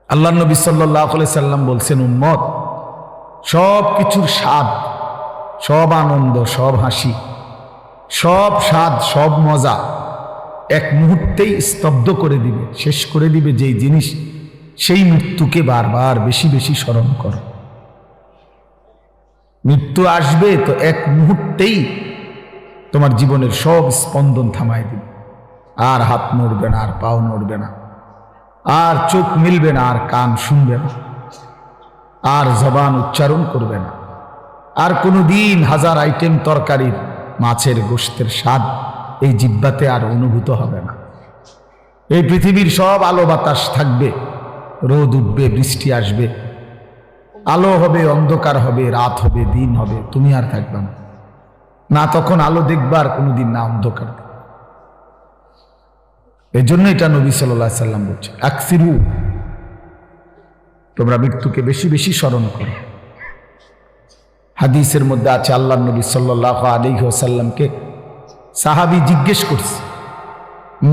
আল্লাহ নবী সাল্লাল্লাহু আলাইহি সাল্লাম বলছেন, উম্মত সব কিছুর স্বাদ, সব আনন্দ, সব হাসি, সব স্বাদ, সব মজা এক মুহূর্তেই স্তব্ধ করে দিবে, শেষ করে দিবে যেই জিনিস, সেই মৃত্যুকে বারবার বেশি বেশি স্মরণ করো। মৃত্যু আসবে তো এক মুহূর্তেই তোমার জীবনের সব স্পন্দন থামায় দিবে। আর হাত নড়বে না, আর পাও নড়বে না, আর চোখ মিলবে না, আর কান শুনবে না, আর জবান উচ্চারণ করবে না, আর কোনো দিন হাজার আইটেম তরকারির মাছের গোশতের স্বাদ এই জিহ্বাতে আর অনুভূত হবে না। এই পৃথিবীর সব আলো বাতাস থাকবে, রোদ উঠবে, বৃষ্টি আসবে, আলো হবে, অন্ধকার হবে, রাত হবে, দিন হবে, তুমি আর থাকবে না। না তখন আলো দেখবা, আর কোনোদিন না অন্ধকার। এই জন্য এটা নবী সাল্লাল্লাহু আলাইহি সাল্লাম বলছে, আকসিরু, তোমরা মৃত্যুকে বেশি বেশি স্মরণ করো। হাদিসের মধ্যে আছে, আল্লাহ নবী সাল্লাল্লাহু আলাইহি ওয়াসাল্লামকে সাহাবী জিজ্ঞেস করছে,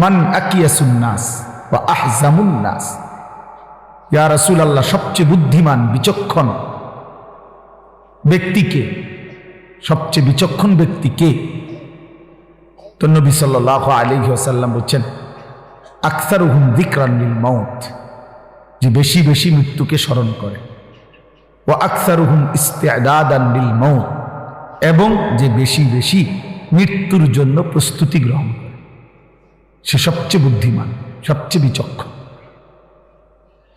মান আকিয়াসুন নাস ওয়া আহজামুন নাস, ইয়া রাসূলুল্লাহ, সবচেয়ে বুদ্ধিমান বিচক্ষণ ব্যক্তি কে? সবচেয়ে বিচক্ষণ ব্যক্তি কে? তো নবী সাল্লাল্লাহু আলাইহি ওয়াসাল্লাম বলছেন, আকসারুহুম যিকরান লিল মাউত, যে বেশি বেশি মৃত্যুকে স্মরণ করে, ওয়া আকসারুহুম ইস্তিআদাদান লিল মাউত, এবং যে বেশি বেশি মৃত্যুর জন্য প্রস্তুতি গ্রহণ করে, সে সবচেয়ে বুদ্ধিমান, সবচেয়ে বিচক্ষণ।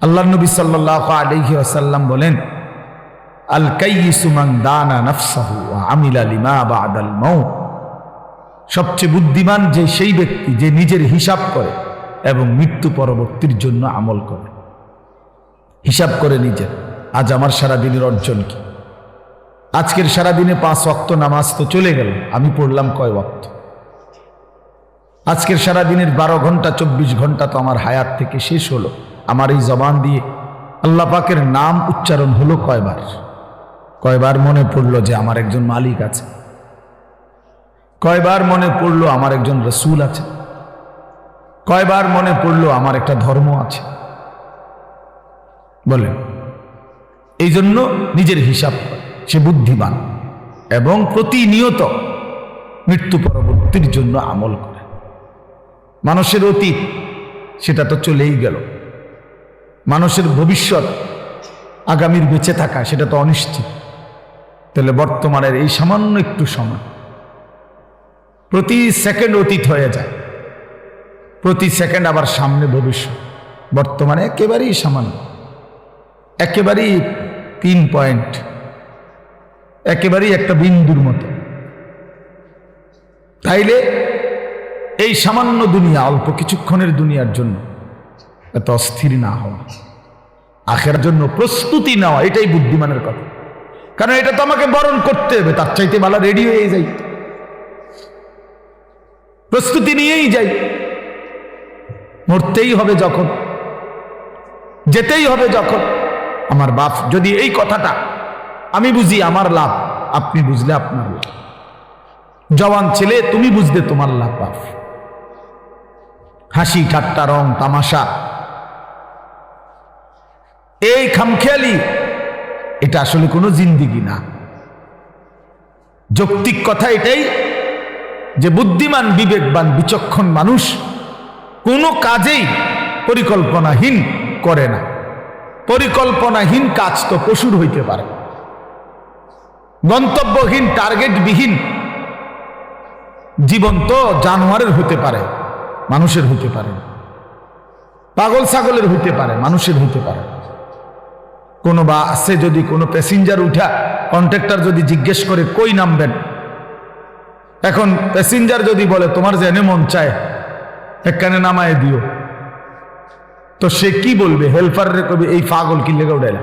আল্লাহ নবী সাল্লাল্লাহু আলাইহি ওয়াসাল্লাম বলেন, আল কাইয়িসু মান দানা নাফসাহু ওয়া আমিলা লিমা বা'দাল মাউত, সবচেয়ে বুদ্ধিমান যে সেই ব্যক্তি যে নিজের হিসাব করে এবং মৃত্যু পরবর্তীর জন্য আমল করে। হিসাব করে নিজের, আজ আমার সারাদিনের অর্জন কি? আজকের সারাদিনে 5 ওয়াক্ত নামাজ তো চলে গেল, আমি পড়লাম কয় ওয়াক্ত? আজকের সারাদিনের 12 ঘন্টা 24 ঘন্টা তো আমার হায়াত থেকে শেষ হলো। আমার এই জবান দিয়ে আল্লাহ পাকের নাম উচ্চারণ হলো কয়বার? কয়বার মনে পড়লো যে আমার একজন মালিক আছে? কয়বার মনে পড়লো আমার একজন রসুল আছে? কয়বার মনে পড়লো আমার একটা ধর্ম আছে? বলেন। এই জন্য নিজের হিসাব করে, সে বুদ্ধিমান এবং প্রতিনিয়ত মৃত্যু পরবর্তীর জন্য আমল করে। মানুষের অতীত সেটা তো চলেই গেল, মানুষের ভবিষ্যৎ আগামীর বেঁচে থাকা সেটা তো অনিশ্চিত। তাহলে বর্তমানের এই সামান্য একটু সময়, প্রতি সেকেন্ড অতীত হয়ে যায়, প্রতি সেকেন্ড আবার সামনে ভবিষ্যৎ। বর্তমানে একেবারেই সামান্য, একেবারেই 3 পয়েন্ট, একেবারেই একটা বিন্দুর মতো। তাইলে এই সামান্য দুনিয়া, অল্প কিছুক্ষণের দুনিয়ার জন্য এত অস্থির না হওয়া, আখেরার জন্য প্রস্তুতি নেওয়া, এটাই বুদ্ধিমানের কথা। কারণ এটা তো আমাকে বরণ করতে হবে, তার চাইতে ভালো রেডি হয়ে যাই, প্রস্তুতি নিয়েই যাই। মরতেই হবে যখন, যেতেই হবে যখন। আমার বাপ যদি এই কথাটা আমি বুঝি, আমার লাভ, আপনি বুঝলে আপনার লাভ। জওয়ান ছেলে, তুমি বুঝলে তোমার লাভ। বাপ হাসি ঠাট্টা রং তামাশা, এই খামখেয়ালি, এটা আসলে কোনো জিন্দিগি না। যৌক্তিক কথা এটাই যে বুদ্ধিমান বিবেকবান বিচক্ষণ মানুষ কোনো কাজেই পরিকল্পনাহীন করে না। পরিকল্পনাহীন কাজ তো পশুর হইতে পারে, গন্তব্যহীন টার্গেটবিহীন জীবন তো জানোয়ারের হতে পারে, মানুষের হতে পারে। পাগল ছাগলের হইতে পারে, মানুষের হইতে পারে। কোনো বাসে যদি কোনো প্যাসেঞ্জার উঠা কন্ট্রাক্টর যদি জিজ্ঞেস করে কই নামবেন, এখন প্যাসেঞ্জার যদি বলে তোমার যে এনে মন চায় এখানে নামায় দিও, তো সে কি বলবে? হেল্পারের কবি এই পাগল কি লেগে উঠাইলা?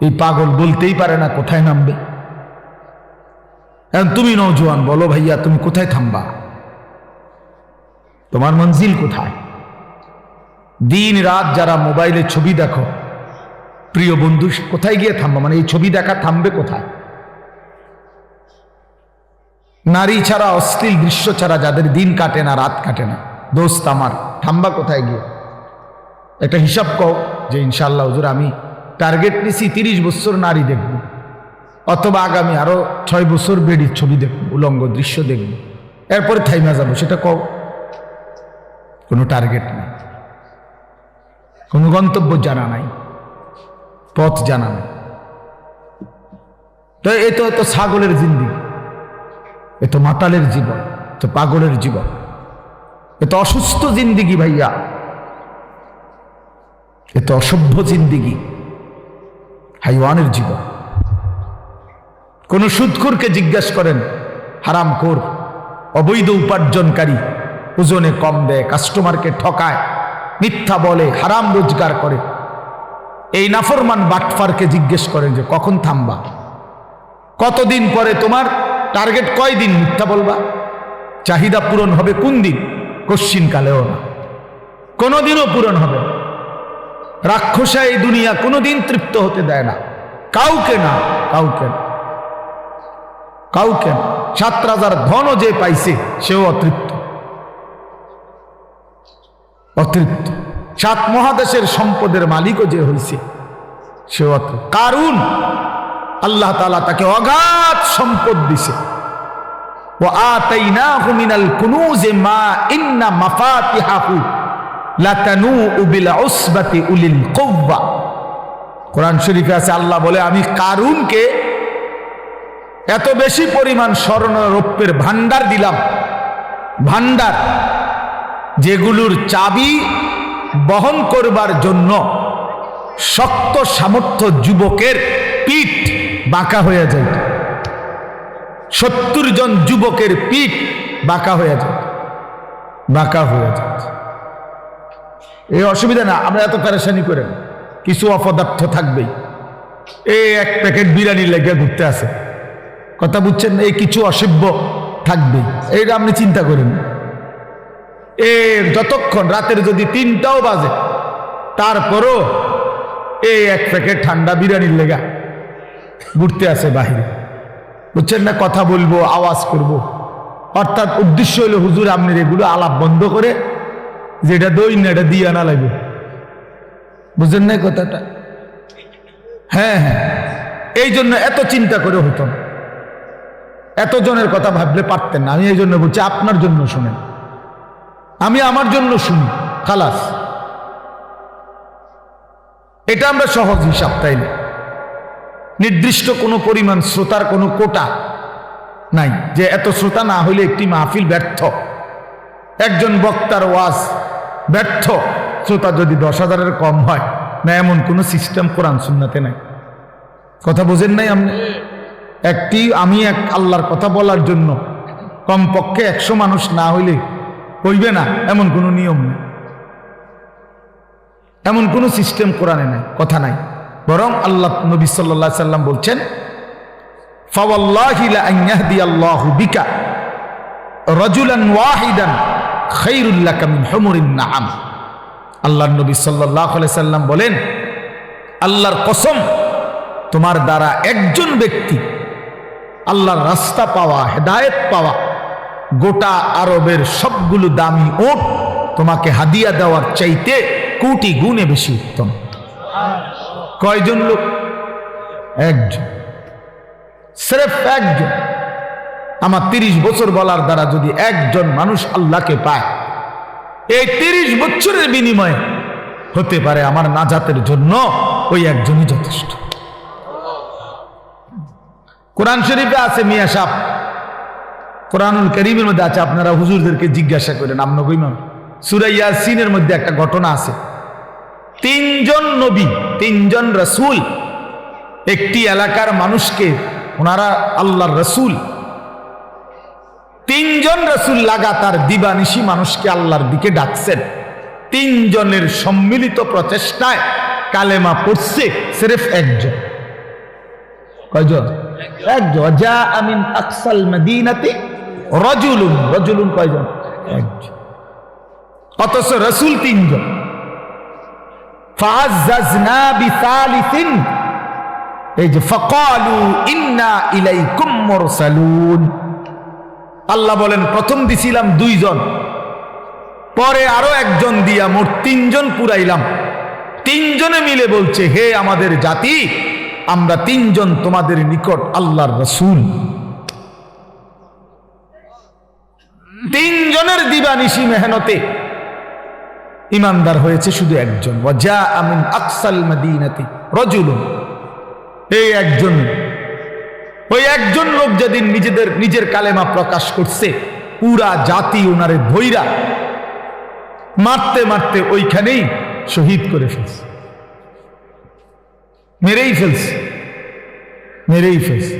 এই পাগল বলতেই পারে না কোথায় নামবে। এখন তুমি নওজোয়ান, বলো ভাইয়া তুমি কোথায় থামবা? তোমার মঞ্জিল কোথায়? দিন রাত যারা মোবাইলে ছবি দেখো, প্রিয় বন্ধু কোথায় গিয়ে থামবা? মানে এই ছবি দেখা থামবে কোথায়? নারী ছাড়া, অশ্লীল দৃশ্য ছাড়া যাদের দিন কাটে না, রাত কাটে না, দোস্ত আমার, থামবা কোথায় গিয়ে? একটা হিসাব কও যে ইনশাআল্লাহ হুজুর আমি টার্গেট নিছি 30 বছর নারী দেখব, অথবা আগামী আরো 6 বছর বেডির ছবি দেখব, উলঙ্গ দৃশ্য দেখব, এরপরে থাইমা যাবো, সেটা কও। কোনো টার্গেট নেই, কোনো গন্তব্য জানা নাই, পথ জানা নাই। তো এ তো ছাগলের জিন্দিগি, এ তো মাতালের জীবন, তো পাগলের জীবন, এ তো অসুস্থ জিন্দিগি ভাইয়া, এ তো অসভ্য জিন্দিগি, হাইওয়ানের জীবন। কোন সুদখোরকে জিজ্ঞেস করেন, হারামখোর, অবৈধ উপার্জনকারী, ওজনে কম দেয়, কাস্টমারকে ঠকায়, মিথ্যা বলে, হারাম রোজগার করে, এই নাফরমান বাটফারকে জিজ্ঞেস করেন যে কখন থামবা, কতদিন পরে তোমার টার্গেট, কয়দিন মিথ্যা বলবা, চাহিদা পূরণ হবে কোন দিন? কশ্চিন কালেও না, কোনোদিনও পূরণ হবে না। রাক্ষসা এই দুনিয়া কোনোদিন তৃপ্ত হতে দেয় না, কাউকে না, কাউকে না, কাউকে না। 7 রাজার ধনও যে পাইছে সেও অতৃপ্ত, অতৃপ্ত। 7 মহাদেশের সম্পদের মালিকও যে হয়েছে সেও অতৃপ্ত। কারুন আল্লাহ তাআলা তাকে অগাধ সম্পদ দিছে। وآتيناه من الكنوز ما إن مفاتحه لتنوء بالعصبة أولي القوة। কোরআন শরীফে আছে, আল্লাহ বলে আমি কারুনকে এত বেশি পরিমাণ স্বর্ণ রৌপ্যের ভান্ডার দিলাম, ভান্ডার যেগুলোর চাবি বহন করবার জন্য শক্ত সামর্থ্য যুবকের পিঠ বাঁকা হয়ে যায়। 70 জন যুবকের পিঠ বাঁকা হয়ে যায়, বাঁকা হয়ে যায়। এই অসুবিধা না, আমরা এত পেরেশানি করেন, কিছু অপদার্থ থাকবেই। এই 1 প্যাকেট বিরিয়ানি লেগে ঘুরতে আছে, কথা বুঝছেন? এই কিছু অসভ্য থাকবেই, এইটা আপনি চিন্তা করেন। যতক্ষণ রাতের যদি 3টাও বাজে, তারপরও এই 1 প্যাকেট ঠান্ডা বিরিয়ানির লেগা ঘুরতে আছে বাহিরে, বুঝছেন না? কথা বলবো, আওয়াজ করব, অর্থাৎ উদ্দেশ্য হলো হুজুর আপনার এগুলো আলাপ বন্ধ করে যেটা দই না এটা দিয়ে আনা লাগবে, বুঝলেন না কথাটা? হ্যাঁ হ্যাঁ, এই জন্য এত চিন্তা করে হতো না, এত জনের কথা ভাবলে পারতেন না। আমি এই জন্য বলছি আপনার জন্য শুনেন, আমি আমার জন্য শুনি, খালাস। এটা আমরা সহজ হিসাব, তাই না? নির্দিষ্ট কোনো পরিমাণ শ্রোতার কোনো কোটা নাই যে এত শ্রোতা না হইলে একটি মাহফিল ব্যর্থ, একজন বক্তার ওয়াজ ব্যর্থ, শ্রোতা যদি 10,000-এর কম হয় না, এমন কোনো সিস্টেম কোরআন সুন্নাতে নাই। কথা বোঝেন নাই আপনি? আমি এক আল্লাহর কথা বলার জন্য কমপক্ষে 100 মানুষ না হইলে হইবে না, এমন কোনো নিয়ম নেই, এমন কোনো সিস্টেম কোরআনে নাই, কথা নাই। বরং আল্লাহ নবী সাল্লাল্লাহু আলাইহি সাল্লাম বলছেন, ফাওয়াল্লাহি লা আন ইয়াহদিয়াল্লাহু বিকা রাজুলান ওয়াহিদান খায়রুল লাকা মিন হুমুরিন নাআম। আল্লাহর নবী সাল্লাল্লাহু আলাইহি সাল্লাম বলেন, আল্লাহর কসম, তোমার দ্বারা একজন ব্যক্তি আল্লাহর রাস্তা পাওয়া, হেদায়েত পাওয়া, গোটা আরবের সবগুলো দামি ওট তোমাকে হাদিয়া দেওয়ার চাইতে কোটি গুণে বেশি উত্তম। কয়জন লোক? একজন, সির্ফ একজন। আমার 30 বছর বলার দ্বারা যদি একজন মানুষ আল্লাহকে পায়, এই 30 বছরের বিনিময়ে হতে পারে আমার নাজাতের জন্য ওই একজনই যথেষ্ট। কোরআন শরীফে আছে, মিয়া সাহেব, কোরআনুল কারীমের মধ্যে আছে, আপনারা হুজুরদেরকে জিজ্ঞাসা করেন, আপনাকে ইমাম। সূরা ইয়াসিনের মধ্যে একটা ঘটনা আছে, 3 জন নবী, 3 জন রাসূল একটি এলাকার মানুষকে, ওনারা আল্লাহর রাসূল, 3 জন রাসূল লাগাতার দিবানিশি মানুষকে আল্লাহর দিকে ডাকছেন। 3 জনের সম্মিলিত প্রচেষ্টায় কালেমা পড়ছে সির্ফ একজন। কয়জন? একজন। যা আমিন আকসাল মদিনাতি রাজুলুন, রাজুলুন কয়জন? একজন। অথচ রাসূল 3 জন। ফাআজ্জাজনা বিসালিসিন, এই যে ফাকালু ইন্না ইলাইকুম মুরসালুন। আল্লাহ বলেন, প্রথম দিছিলাম 2 জন, পরে আরো একজন দিয়া মোট 3 জন পুরাইলাম। তিনজনে মিলে বলছে, হে আমাদের জাতি, আমরা তিনজন তোমাদের নিকট আল্লাহর রাসূল। তিনজনের দিবানিশি মেহনতে ইমানদার হয়েছে শুধু একজন। ওয়াজা মিন আকসাল মাদিনাতি রাজুলুন, এই একজন, ওই একজন লোক যেদিন নিজের কালেমা প্রকাশ করছে, পুরা জাতি ওনারে ধইরা মারতে মারতে ওইখানেই শহীদ করে ফেলছে, মেরেই ফেলছে।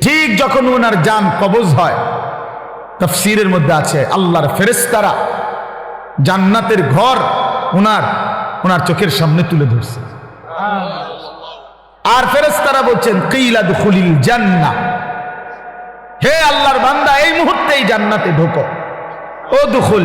ঠিক যখন ওনার জান কবজ হয়, তাফসীরের মধ্যে আছে আল্লাহর ফেরেশতারা জান্নাতের ঘর ওনার চোখের সামনে তুলে ধরছে। আর ফেরেশতারা বলছেন, কিলা দুখুলিল জান্নাহ, হে আল্লাহর বান্দা, এই মুহূর্তেই জান্নাতে ঢোকো। ও দুখুল